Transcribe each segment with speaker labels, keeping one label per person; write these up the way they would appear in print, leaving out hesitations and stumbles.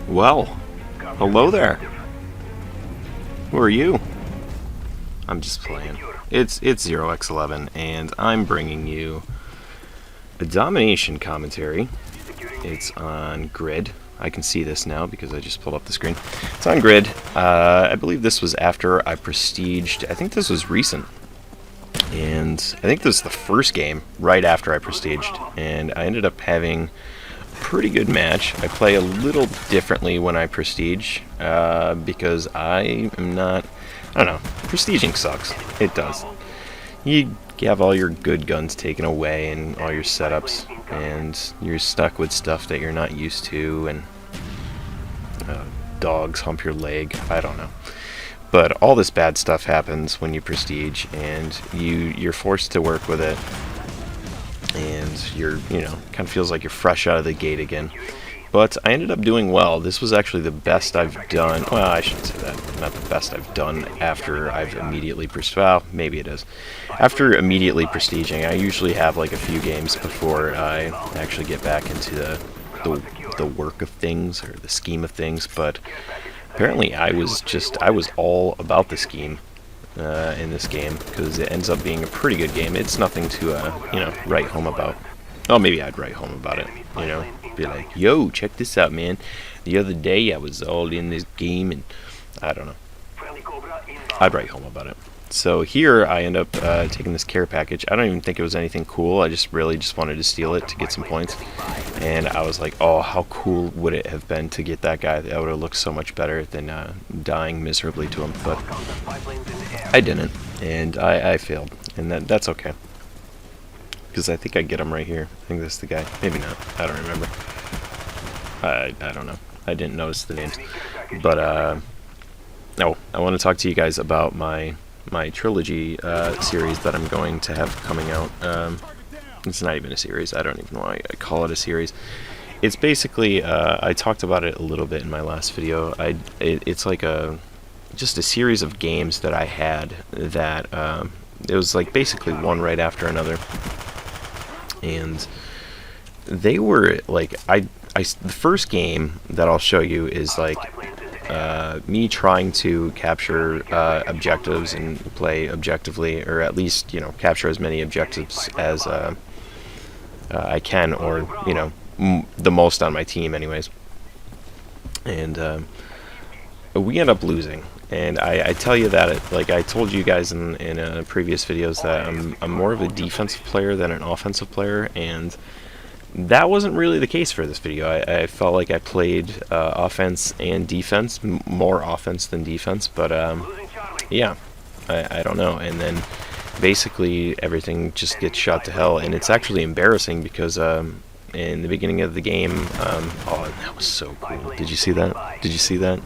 Speaker 1: Well, hello there. Who are you? I'm just playing. It's 0x11, and I'm bringing you a Domination commentary. It's on Grid. I can see this now because I just pulled up the screen. It's on Grid. I believe this was after I prestiged. I think this was recent. And I think this was the first game right after I prestiged. And I ended up having a pretty good match. I play a little differently when I prestige because I am not... I don't know. Prestiging sucks. It does. You have all your good guns taken away and all your setups, and you're stuck with stuff that you're not used to, and dogs hump your leg. I don't know. But all this bad stuff happens when you prestige, and you're forced to work with it, and kind of feels like you're fresh out of the gate again. But I ended up doing well. This was actually the best I've done. Well, I shouldn't say that. Not the best I've done after I've immediately prestiged. Well, maybe it is. After immediately prestiging, I usually have like a few games before I actually get back into the work of things, or the scheme of things. But apparently I was all about the scheme in this game, because it ends up being a pretty good game. It's nothing to write home about. Oh, maybe I'd write home about it, be like, yo, check this out, man. The other day I was all in this game, and I don't know. I'd write home about it. So here I end up taking this care package. I don't even think it was anything cool. I really just wanted to steal it to get some points. And I was like, oh, how cool would it have been to get that guy? That would have looked so much better than dying miserably to him. But I didn't, and I failed. And that's okay. Because I think I get him right here. I think that's the guy. Maybe not. I don't remember. I don't know. I didn't notice the names. But, I want to talk to you guys about my trilogy series that I'm going to have coming out. It's not even a series. I don't even know why I call it a series. It's basically, I talked about it a little bit in my last video. It's like just a series of games that I had that, it was like basically one right after another. And they were like, the first game that I'll show you is like me trying to capture objectives and play objectively, or at least capture as many objectives as I can, or the most on my team, anyways. And we end up losing. And I tell you that, like I told you guys in previous videos, that I'm more of a defensive player than an offensive player, and that wasn't really the case for this video. I felt like I played offense and defense, more offense than defense, but yeah, I don't know. And then basically everything just gets shot to hell, and it's actually embarrassing because in the beginning of the game, oh, that was so cool. Did you see that? Did you see that?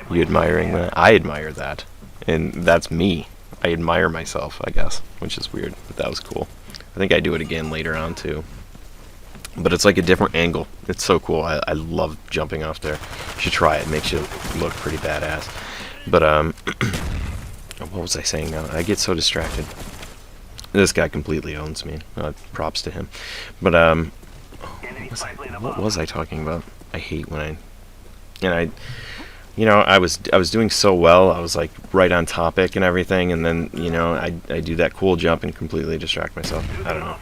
Speaker 1: You admiring that? I admire that. And that's me. I admire myself, I guess, which is weird, but that was cool. I think I do it again later on, too. But it's like a different angle. It's so cool. I love jumping off there. You should try it. It makes you look pretty badass. But, what was I saying now? I get so distracted. This guy completely owns me. Props to him. But, what was I talking about? I hate when I was doing so well. I was like right on topic and everything, and then I do that cool jump and completely distract myself. I don't know.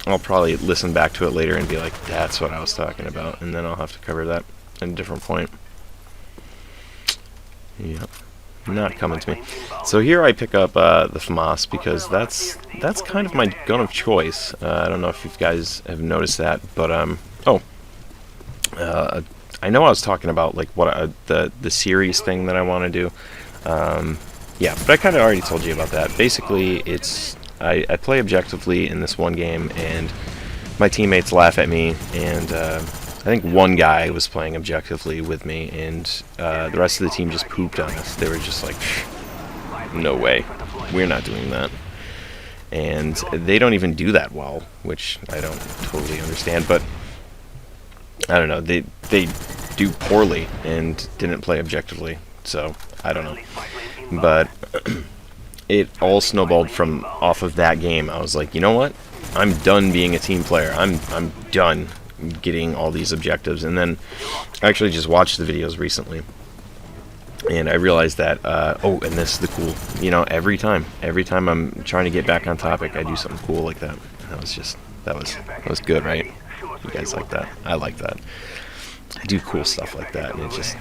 Speaker 1: I'll probably listen back to it later and be like, that's what I was talking about, and then I'll have to cover that at a different point. Yep. Not coming to me. So here I pick up the FAMAS because that's kind of my gun of choice. I don't know if you guys have noticed that, but I know I was talking about like what the series thing that I want to do. Yeah, but I kind of already told you about that. Basically, it's I play objectively in this one game, and my teammates laugh at me, and I think one guy was playing objectively with me, and the rest of the team just pooped on us. They were just like, no way, we're not doing that. And they don't even do that well, which I don't totally understand, but I don't know, they do poorly and didn't play objectively, so I don't know. But it all snowballed from off of that game. I was like, you know what? I'm done being a team player. I'm done. getting all these objectives. And then I actually just watched the videos recently, and I realized that, oh, and this is the cool, you know, every time I'm trying to get back on topic, I do something cool like that. That was good, right? You guys like that? I like that. I do cool stuff like that, and it just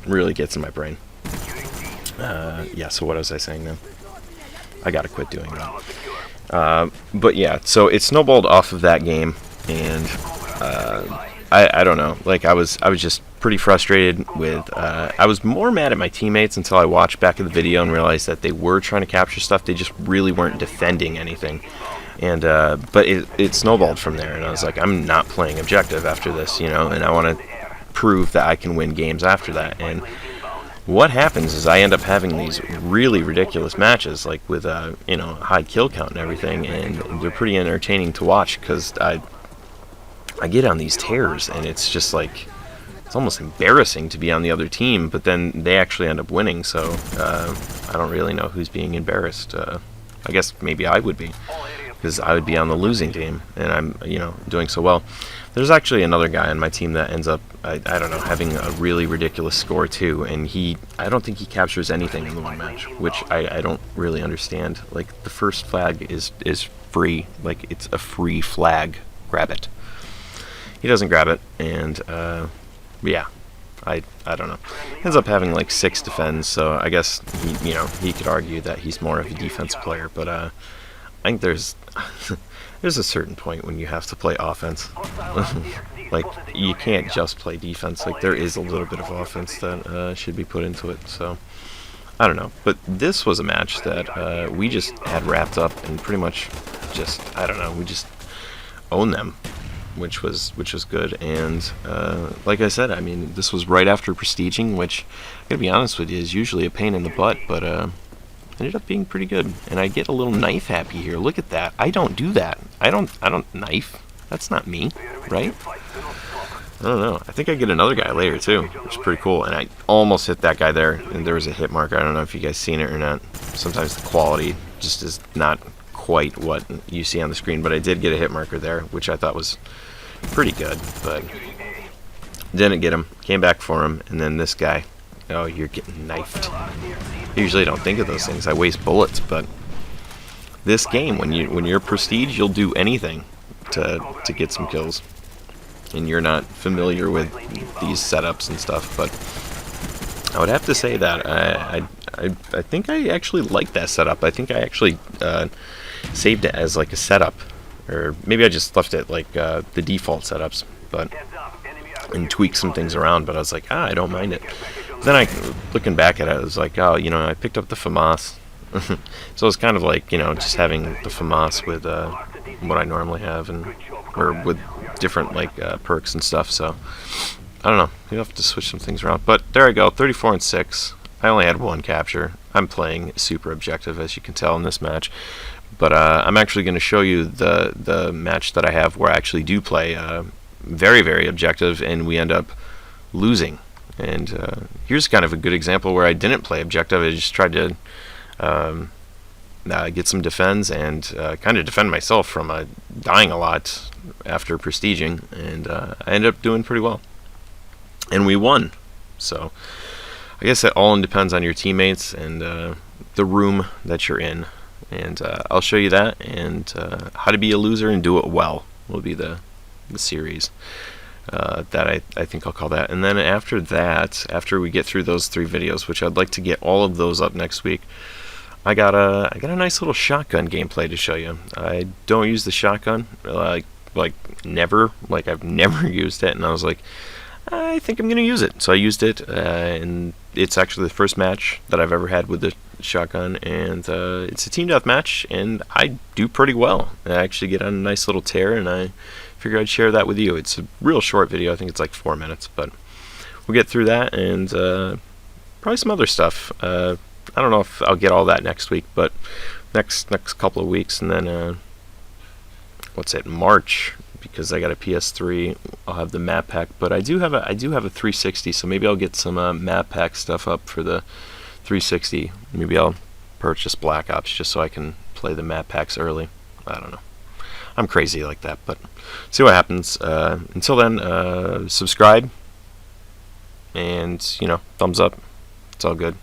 Speaker 1: really gets in my brain. Yeah, so what was I saying now? I gotta quit doing that. But yeah, so it snowballed off of that game, and I don't know. Like, I was just pretty frustrated with. I was more mad at my teammates until I watched back at the video and realized that they were trying to capture stuff. They just really weren't defending anything. And but it snowballed from there, and I was like, I'm not playing objective after this, you know, and I want to prove that I can win games after that. And what happens is I end up having these really ridiculous matches, like with you know, high kill count and everything, and they're pretty entertaining to watch because I get on these tears, and it's just like, it's almost embarrassing to be on the other team, but then they actually end up winning, so I don't really know who's being embarrassed. I guess maybe I would be, because I would be on the losing team, and I'm, you know, doing so well. There's actually another guy on my team that ends up, I don't know, having a really ridiculous score too, and I don't think he captures anything in the one match, which I don't really understand. Like, the first flag is free, like, it's a free flag, grab it. He doesn't grab it, and yeah, I don't know. He ends up having like 6 defends, so I guess he could argue that he's more of a defense player, but I think there's a certain point when you have to play offense. Like, you can't just play defense. Like, there is a little bit of offense that should be put into it. So I don't know, but this was a match that we just had wrapped up and pretty much just, I don't know, we just owned them, which was good. And like I said, I mean, this was right after prestiging, which, I gotta be honest with you, is usually a pain in the butt, but ended up being pretty good. And I get a little knife happy here. Look at that. I don't do that. I don't knife. That's not me, right? I don't know. I think I get another guy later too, which is pretty cool. And I almost hit that guy there, and there was a hit marker. I don't know if you guys seen it or not. Sometimes the quality just is not quite what you see on the screen, but I did get a hit marker there, which I thought was pretty good, but didn't get him. Came back for him, and then this guy. Oh, you're getting knifed. I usually don't think of those things. I waste bullets, but this game, when you're prestige, you'll do anything to get some kills. And you're not familiar with these setups and stuff, but I would have to say that I think I actually like that setup. I think I actually saved it as like a setup, or maybe I just left it like the default setups, and tweaked some things around. But I was like, I don't mind it. Then looking back at it, I was like, oh, you know, I picked up the FAMAS. So it's kind of like, you know, just having the FAMAS with what I normally have, or with different like perks and stuff. So I don't know, you have to switch some things around. But there I go, 34-6. I only had 1 capture. I'm playing super objective, as you can tell in this match. But I'm actually going to show you the match that I have where I actually do play very, very objective, and we end up losing. And here's kind of a good example where I didn't play objective. I just tried to get some defends and kind of defend myself from dying a lot after prestiging, and I ended up doing pretty well. And we won. So I guess it all depends on your teammates and the room that you're in. And I'll show you that, and how to be a loser and do it well will be the series. That I think I'll call that. And then after that, after we get through those 3 videos, which I'd like to get all of those up next week, I got a nice little shotgun gameplay to show you. I don't use the shotgun, like never, like I've never used it, and I was like, I think I'm gonna use it. So I used it, and it's actually the first match that I've ever had with the shotgun, and it's a team deathmatch, and I do pretty well. I actually get on a nice little tear, and I figure I'd share that with you. It's a real short video. I think it's like 4 minutes, but we'll get through that, and probably some other stuff. I don't know if I'll get all that next week, but next couple of weeks, and then March, because I got a PS3, I'll have the map pack. But I do have a 360, so maybe I'll get some map pack stuff up for the 360. Maybe I'll purchase Black Ops just so I can play the map packs early. I don't know. I'm crazy like that, but see what happens. Until then, subscribe, and thumbs up. It's all good.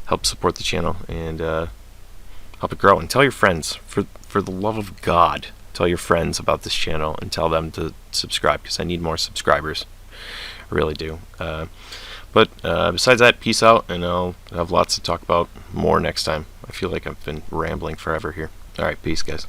Speaker 1: Help support the channel and help it grow. And tell your friends, for the love of God, tell your friends about this channel and tell them to subscribe, because I need more subscribers. I really do. But besides that, peace out, and I'll have lots to talk about more next time. I feel like I've been rambling forever here. Alright, peace, guys.